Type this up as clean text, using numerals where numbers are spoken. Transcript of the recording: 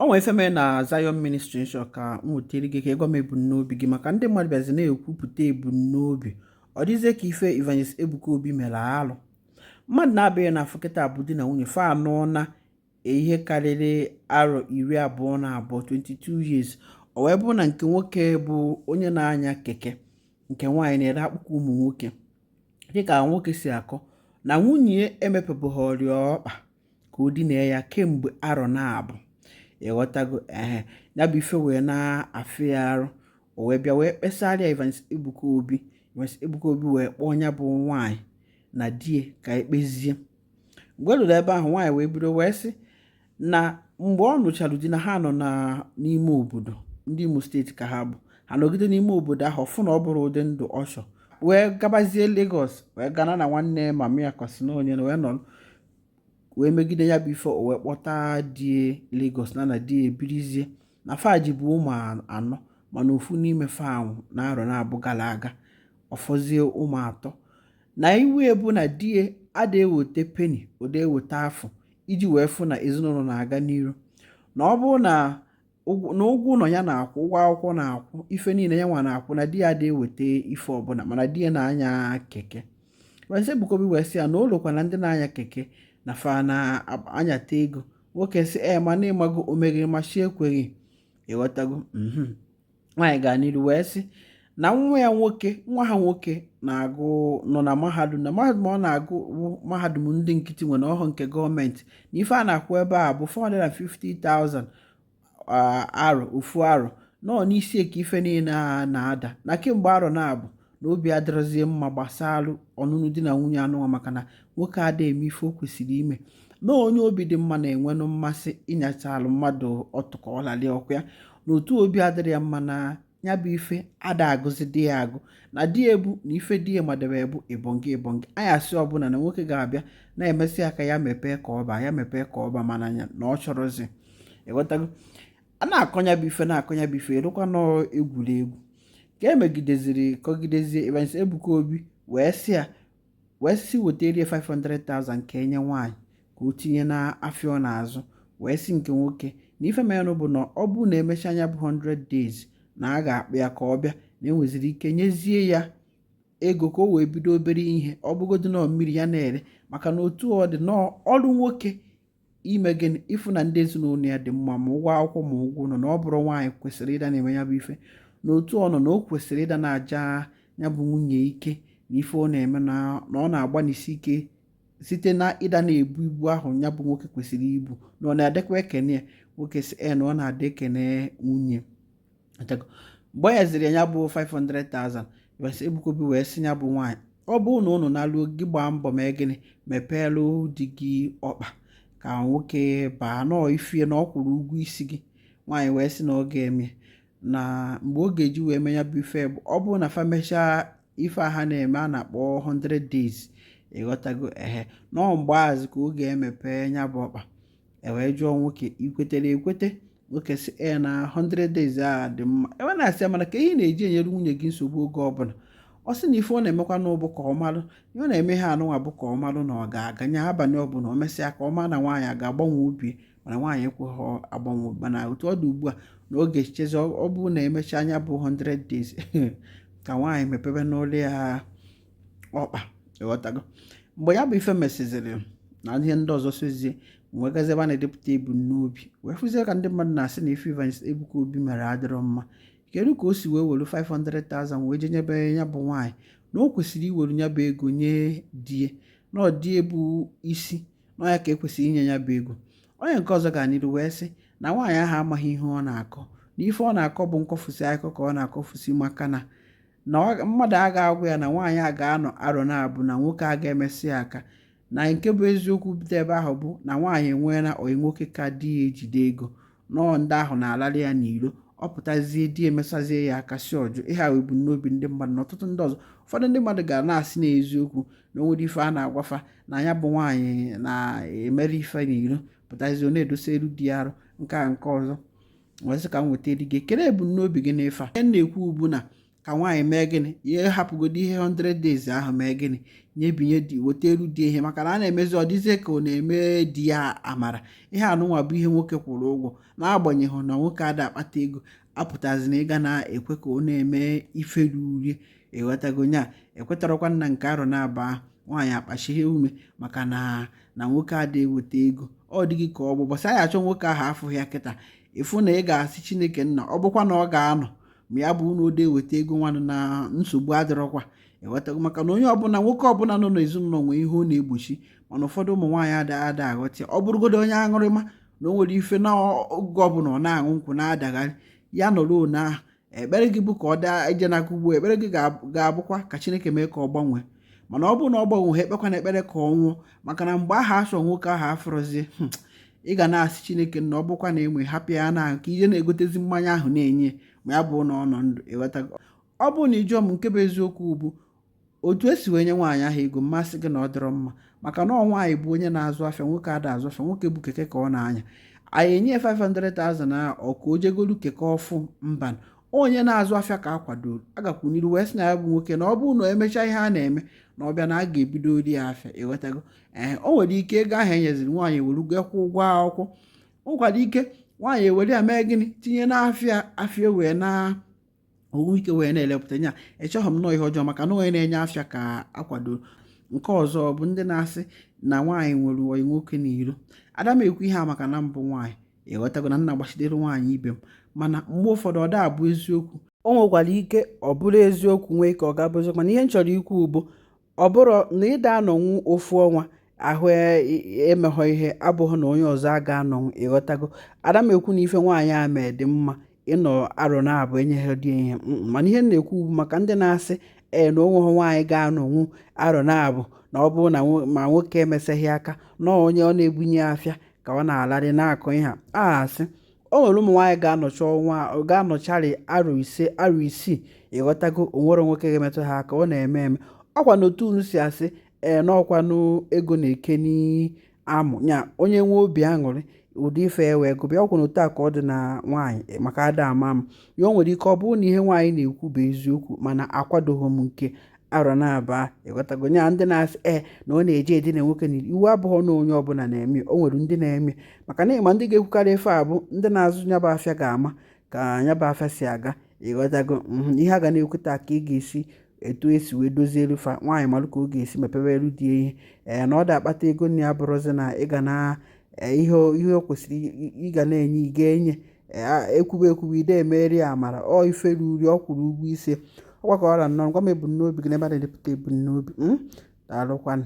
Onwe efeme na Zion Ministry nsọ ka nwetara gị ka ịgwa m ebumnobi gị maka ndị mmadụ bịazi na-ekwupụta ebumnobi. Ọ dịzie ka ife Evangelist Ebuka Obi mere alụ. Mmadụ na-abịaghị na afọ kịta bụ di na nwunye fa anọ na ihe karịrị arọ 22 22 years. O wee bụ na nke nwoke bụ onye na-anya keke, nke nwaanyị na-ere akpụkpọ ụmụ nwoke. Dịka nwoke si akọ na nwunye emepebụghị ọkpa ka o dina ya kemgbe arọ na-abụ. Ịghọtago ya bụ ife wee na-afị ya arụ. O wee bịa wee kpesara Evangelist Ebuka Obi. Evangelist Ebuka Obi wee kpọọ ya bụ nwaanyị na die ka ekpezie. Mgbe lụrụ ebe ahụ, nwaanyị wee bido wee sị na mgbe ọ nụchara di na ha nọ n'ime obodo ndị Imo steeti ka ha bụ, ha nọgide n'ime obodo ahụ ọfụ na ọ bụrụ ụdị ndụ ọchọ, wee gabazie Lagos wee gana na nwanne mama ya kọsị na onye na wee nọ wee megide ya bụ ife. O wee kpọta die Lagos na die ebirizie na faji bụ ụmụ anọ, mana ofu n'ime fanwụ na arọ na-abụ gara aga, ọfọzie ụmụ atọ. Na iwe bụ na die ada eweta peni ode eweta afọ iji wee fụ na ezinụlọ na-aga n'iru, na ọ bụ na ụgwọ ụlọ ya na-akwụ, ụgwọ akwụkwọ na-akwụ, ife niile ya nwa na-akwụ, na di ada eweta ife ọbụla, mana di na-anya keke. Evangelist Ebuka Obi wee sị ya na o lokwana ndị na-anya keke na fa na-anyata ego. Nwoke sị mana ịmago omegiri machi ekweghị. Ịghọtago. Nwaanyị gaa n'iru wee sị na nwa ha nwoke na-agụ nọ na mahadum ọ na-agụ mahadum ndị nkịtị nwere ọhụụ nke gọọmenti, na ife a na-akwụ ebe a bụ 450,000 arọ ofu arọ, nọ n'isi eke ife niile na-ada na kemgbe arọ na-abụ na obi adịrọzie mma gbasara ọnụnụ di na nwunye anụnwa, maka na nwoke ada eme ife o kwesịrị ime. Na onye obi dị mma na-enwenụ mmasị ịnyachalụ mmadụ ọtụkọ ọlali ọkụ ya, na otu obi adịrị ya mma na ya bụ ife ada agụzi di ya agụ, na di ebu na ife di ya madebe ebu ịbọngị anyị asị ọbụla na nwoke ga-abịa na-emesị aka ya mepee ka ọba mana ya na ọ chọrọzi. Ịghọtago. A na-akọnya bụ ife erukwa n'egwuregwu ka emegideziri kọgidezie. Evangelist Ebuka Obi wee si weterie 500,000 ka enye nwaanyị ka o tinye na afịa ọ na-azụ, wee si nke nwoke na ife merenụ bụ na ọ bụ na emecha anya bụ 100 days na a ga-akpụ ya ka ọ bịa, na enweziri ike nyezie ya ego ka o wee bido obere ihe, ọ bụgodị na mmiri ya na-ere, maka na otu ọ dị n'ọrụ nwoke ime gịnị ịfụ na ndị ezinụlọ ya dị mma, ma ụgwọ akwụkwọ ma ụgwọ ụlọ, na ọ bụrụ nwaanyị kwesịrị ịda na-eme ya bụ ife, na otu ọ nọ na o kwesịrị ịda na-aja ya bụ nwunye ike na ife ọ na-eme, na ọ na-agbanisi ike site na ịda na-ebu ibu ahụ ya bụ nwoke kwesịrị ibu, na ọ na-adekwa ekene ya. Nwoke si na ọ na-ada ekene nwunye. Mgbe ya ziri ya bụ 500,000, Evangelist Ebuka Obi wee sị ya bụ nwaanyị, ọ bụ na ụnụ na-alụ gị gbaa mbọ mee gịnị mepeelụ di gị ọkpa ka nwoke baa nọọ ifie na ọ kwụrụ ụgwọ isi gị. Nwaanyị wee sị na ọ ga-eme, na mgbe ọ ga-eji wee mee ya bụ ife bụ ọ bụ na fa mechaa ife ha na-eme a na-akpọ 100 days. Ịghọtago. Nọọ mgbe azụ ka ọ ga-emepe ya bụ ọkpa. Wee jụọ nwoke ikwetere ekwete. Nwoke sị na 100 days a dị mma. Ewe na-asị mana ka ihe na-eji enyere nwunye gị nsogbu oge ọbụla. Ọ sị na ife ọ na-emekwa n'ụbụ ka ọ malụ, ihe ọ na-eme ha anụnwa bụ ka ọ malụ na ọ ga-aganye abalị ọbụla o mesịa ka ọ maa na nwaanyị a ga-agbanwe obi, mana nwaanyị ekweghị agbanwe obi. Mana otu ọ dị ugbu a na oge chezi ọ bụ na emecha anya bụ 100 days ka nwaanyị mepebe n'ụlọ ya ọkpa. Ịghọtago. Mgbe ya bụ ife mesịzịrị na ihe ndị ọzọ sozie, wee gazie ebe a na-edepụta ebumnobi, wee fụzie ka ndị mmadụ na-asị na ife Evangelist Ebuka Obi mere adịrọ mma. Kedu ka o si wee welu 500,000 wee je nyebe ya bụ nwaanyị, na o kwesịrị iwelu ya bụ ego nye die, na ọ die bụ isi na ya ka ekwesịrị inye ya bụ ego. Onye nke ọzọ ga n'iru wee sị na nwaanyị ahụ amaghị ihe ọ na-akọ, na ife ọ na-akọ bụ nkọfusi akụkọ ka ọ na-akọfusi, maka na mmadụ a ga-agwa ya na nwaanyị a ga-anọ arọ na-abụ na nwoke a ga-emesị aka. Na nke bụ eziokwu bute ebe ahụ bụ na nwaanyị enweela oyi nwoke ka di ya ejide ego, nọọ ndị ahụ na-alarị ya n'iro, ọ pụtazie di emesazie ya aka si ọjụ. Ihe ahụ ebumnobi ndị mmadụ na ọtụtụ ndị ọzọ. Ụfọdụ ndị mmadụ ga na-asị n'eziokwu na o nwere ife a na-agwafa na ya bụ nwaanyị na-emere ife n'iro, pụtazie ọ na-edosa elu di ya arụ nke ọzọ. Wee sị ka m wetara gị ekele ebumnobi gị n'ife a. Ihe na-ekwu ugbu na ka nwaanyị mee gịnị ya hapụgodo ihe 100 days ahụ mee gịnị nyebinye di wetelu di ihe maka na a na-emezi ọ dịzie ka ọ na-eme di ya amara. Ihe anụnwa bụ ihe nwoke kwụrụ ụgwọ n'agbanyeghị na nwoke ada akpata ego apụtazi na ịga na-ekwe ka ọ na-eme ife ruru ewetago nya ekwetarakwa na nke arọ na-aba nwaanyị akpachie ume maka na nwoke ada eweta ego. Ọ dịghị ka ọ bụ bọsị anyị achọ nwoke ahụ afụghị ya kịta ịfụ na ị ga-asị Chineke nna ọ bụkwa na ọ ga-anọ ma ya bụ na ode eweta ego nwanụ na nsogbu adịrọkwa ewetago maka na onye ọbụla nwoke ọbụla nọ n'ezinụlọ nwee ihe ọ na-egbochi mana ụfọdụ ụmụ nwaanyị ada aghọta ọ bụrụgodo onye aṅụrịma na o nwere ife na oge ọbụla ọ na-aṅụ nkwụ na-adagharị ya nọrọ one ahụ ekpere gị bụ ka ọ daa ije n'aka ugbo ekpere gị ga-abụkwa ka Chineke mee ka ọ gbanwee mana ọ bụrụ na ọ gbanwe ha ekpekwa na ekpere ka ọ nwụọ maka na mgbe ahụ asọ nwoke ahụ afọrọzie ị ga na-asị Chineke na ọ bụkwa na enwe hapụ ya na ka ije na-egotezi mmanya ahụ na-enye ma ya bụ na ọ nọ ndụ ewetago. Ọ bụrụ na ijụọ m nke bụ eziokwu bụ otu esi wee nye nwaanyị ahụ ego mmasị gị na ọ dịrọ mma maka na ọ nwaanyị bụ onye na-azụ afịa nwoke ada azụ afịa nwoke bụ keke ka ọ na-anya anyị enye 500,000 na ọka o jegolu keke ọfụ mba onye na-azụ afịa ka a kwadoro agakwuniru wee sị na ya bụ nwoke na ọ bụrụ na emechaa ihe a na-eme na ọbịa na a ga-ebido ori ya afịa ewetago o nwere ike ego ahụ enyeziri nwaanyị ewere kwụ ụgwọ akwụkwọ nkwado ike nwaanyị ewere ya mee gịnị tinye n'afịa afịa wee na onwe ike wee na-elepụta nya echọghị m nọọ ihe ọjọọ maka na onye na-enye afịa ka akwadoro. Nke ọzọ bụ ndị na-asị na nwaanyị nwere ọyị nwoke n'iro. Ada m ekwu ihe a maka na mbụ nwaanyị ewetago na nna gbachidere nwaanyị ibe m mana mgbe ụfọdụ ọ da abụ eziokwu o nwekwara ike ọ bụrụ eziokwu nwee ka ọ ga-abụ eziokwu mana ihe m chọrọ ikwu bụ ọ bụrụ na ịda anọnwụ ofu ọnwa ahụ emeghọ ihe abụghị na onye ọzọ a ga-anọnwụ ịghọtago. Ada m ekwu na ife nwaanyị a mee dị mma ịnọ arọ na-abụ enyeghị dị ihe mana ihe na-ekwu bụ maka ndị na-asị na onweghị nwaanyị ga-anọnwụ arọ na-abụ na ọ bụrụ na ma nwoke emesịghị aka na onye ọ na-ebunye afịa ka ọ na-alarị na-akọ ihe a asị o nwere ụmụ nwaanyị ga-anọcharị arọ 5 arọ 6 ịghọtago onwere nwoke ga-emetụ ha aka ọ na-eme ọkwa n'otu unu si asị n'ọkwanụ ego na-eke n'amụ nya onye nwe obi aṅụrị ụdị ife ewe gụbịa ọkwa n'otu a ka ọ dị na nwaanyị maka ada ama m ya o nwere ike ọ bụrụ na ihe nwaanyị na-ekwu bụ eziokwu mana akwadoghị m nke arọ na-aba ịghọtago nya ndị na-asị na ọ na-eje edina nwoke na iwu abụghị na onye ọbụla na-eme o nwere ndị na-eme maka na ịma ndị ga-ekwukarị ife a bụ ndị na-azụ nyaba afịa ga-ama ka nyaba afịa si aga ịghọtago ihe a ga na-ekwuta ka ị ga-esi etu esi wee dozie elu fa nwaanyị malụ ka ọ ga-esi mepewe elu dị ihe na ọ da akpata ego nna ya bụrụzi na ịga na ihe o kwesịrị ịga na-enye ị ga-enye ekwube ide emeri amara ọ ife ruri ọ kwụrụ ụgwọ isi ọ gbakọrọ nnọọ gwa m ebumnobi gị n'ebe a na-edepụta ebumnobi daalụkwanụ.